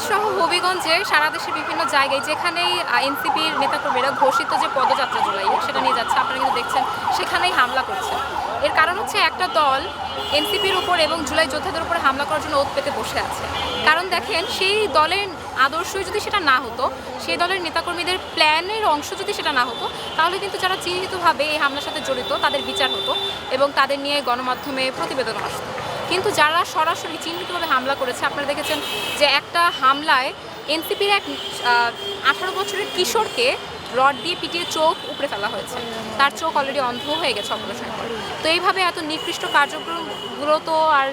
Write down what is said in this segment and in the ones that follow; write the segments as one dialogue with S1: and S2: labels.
S1: সহ হবিগঞ্জে সারা দেশের বিভিন্ন জায়গায় যেখানেই এনসিপির নেতাকর্মীরা ঘোষিত যে পদযাত্রা জুলাই সেটা নিয়ে যাচ্ছে, আপনারা কিন্তু দেখছেন সেখানেই হামলা করছে। এর কারণ হচ্ছে একটা দল এনসিপির উপর এবং জুলাই যোদ্ধাদের উপর হামলা করার জন্য ওত পেতে বসে আছে। কারণ দেখেন, সেই দলের আদর্শই যদি সেটা না হতো, সেই দলের নেতাকর্মীদের প্ল্যানের অংশ যদি সেটা না হতো, তাহলে কিন্তু যারা চিহ্নিতভাবে এই হামলার সাথে জড়িত তাদের বিচার হতো এবং তাদের নিয়ে গণমাধ্যমে প্রতিবেদন আসতো। কিন্তু যারা সরাসরি চিহ্নিতভাবে হামলা করেছে, আপনারা দেখেছেন যে একটা হামলায় এনসিপির এক 18 বছরের কিশোরকে রড দিয়ে পিটিয়ে চোখ উপড়ে ফেলা হয়েছে। তার চোখ অলরেডি অন্ধ হয়ে গেছে অপারেশন করে। তো এইভাবে এত নিকৃষ্ট কার্যক্রমগুলো তো আর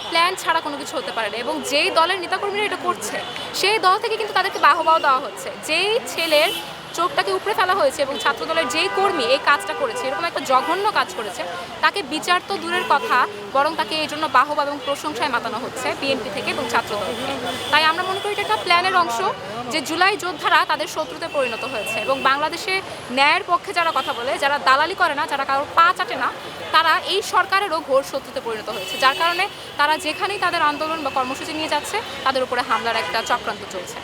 S1: প্ল্যান ছাড়া কোনো কিছু হতে পারে না। এবং যেই দলের নেতাকর্মীরা এটা করছে, সেই দল থেকে কিন্তু তাদেরকে বাহবাও দেওয়া হচ্ছে। যেই ছেলের চোখটাকে উপড়ে ফেলা হয়েছে এবং ছাত্রদলের যেই কর্মী এই কাজটা করেছে, এরকম একটা জঘন্য কাজ করেছে, তাকে বিচার তো দূরের কথা, বরং তাকে এই জন্য বাহবা এবং প্রশংসায় মাতানো হচ্ছে বিএনপি থেকে এবং ছাত্রদল থেকে। তাই আমরা মনে করি এটা একটা প্ল্যানের অংশ, যে জুলাই যোদ্ধারা তাদের শত্রুতে পরিণত হয়েছে। এবং বাংলাদেশে ন্যায়ের পক্ষে যারা কথা বলে, যারা দালালি করে না, যারা কারোর পা চাটে না, তারা এই সরকারেরও ঘোর শত্রুতে পরিণত হয়েছে। যার কারণে তারা যেখানেই তাদের আন্দোলন বা কর্মসূচি নিয়ে যাচ্ছে, তাদের উপরে হামলার একটা চক্রান্ত চলছে।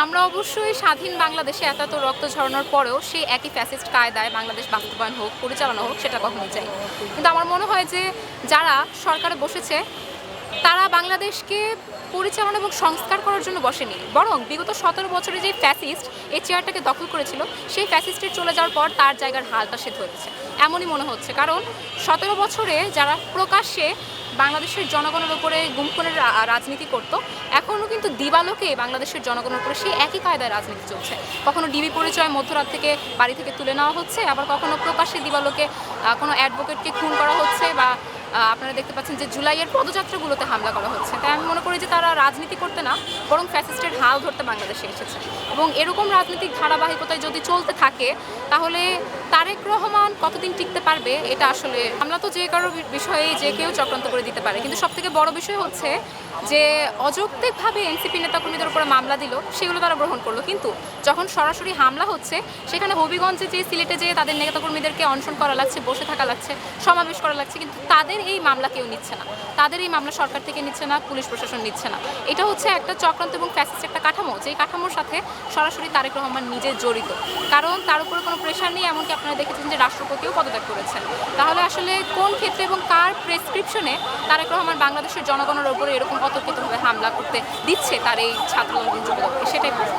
S1: আমরা অবশ্যই স্বাধীন বাংলাদেশে এত রক্ত ঝরানোর পরেও সেই একই ফ্যাসিস্ট কায়দায় বাংলাদেশ বাস্তবায়ন হোক, পরিচালনা হোক, সেটা কখনোই চাই। কিন্তু আমার মনে হয় যে যারা সরকারে বসেছে, তারা বাংলাদেশকে পরিচালনা এবং সংস্কার করার জন্য বসেনি, বরং বিগত 17 বছরে যে ফ্যাসিস্ট এই চেয়ারটাকে দখল করেছিল, সেই ফ্যাসিস্টের চলে যাওয়ার পর তার জায়গার হালটা সে ধরেছে, এমনই মনে হচ্ছে। কারণ 17 বছরে যারা প্রকাশ্যে বাংলাদেশের জনগণের উপরে গুমখুনের রাজনীতি করত, এখনও কিন্তু দিবালোকে বাংলাদেশের জনগণের উপরে সেই একই কায়দায় রাজনীতি চলছে। কখনো ডিবি পরিচয় মধ্যরাত থেকে বাড়ি থেকে তুলে নেওয়া হচ্ছে, আবার কখনো প্রকাশ্যে দিবালোকে কোনো অ্যাডভোকেটকে খুন করা হচ্ছে, বা আপনারা দেখতে পাচ্ছেন যে জুলাইয়ের পদযাত্রাগুলোতে হামলা করা হচ্ছে। তাই আমি মনে করি যে তারা রাজনীতি করতে না, বরং ফ্যাসিস্টের হাল ধরতে বাংলাদেশে এসেছে। এবং এরকম রাজনৈতিক ধারাবাহিকতায় যদি চলতে থাকে, তাহলে তারেক রহমান কতদিন টিকতে পারবে, এটা আসলে আমরা তো যে কারো বিষয়ে যে কেউ চক্রান্ত করে দিতে পারে। কিন্তু সবথেকে বড় বিষয় হচ্ছে যে অযৌক্তিকভাবে এনসিপি নেতাকর্মীদের উপরে মামলা দিল, সেগুলো তারা গ্রহণ করলো। কিন্তু যখন সরাসরি হামলা হচ্ছে, সেখানে হবিগঞ্জে যে সিলেটে যে তাদের নেতাকর্মীদেরকে অনশন করা লাগছে, বসে থাকা লাগছে, সমাবেশ করা লাগছে, কিন্তু তাদের এই মামলা কেউ নিচ্ছে না। তাদের এই মামলা সরকার থেকে নিচ্ছে না, পুলিশ প্রশাসন নিচ্ছে না। এটা হচ্ছে একটা চক্রান্ত এবং ফ্যাসিস্ট একটা কাঠামো, যেই কাঠামোর সাথে সরাসরি তারেক রহমান নিজে জড়িত। কারণ তার উপরে কোনো প্রেশার নেই, এমনকি আপনারা দেখেছেন যে রাষ্ট্রপতিও পদত্যাগ করেছেন। তাহলে আসলে কোন ক্ষেত্রে এবং কার প্রেসক্রিপশনে তারেক রহমান বাংলাদেশের জনগণের উপরে এরকম অতর্কিতভাবে হামলা করতে দিচ্ছে তার এই ছাত্রদল যুবদলকে, সেটাই প্রশ্ন।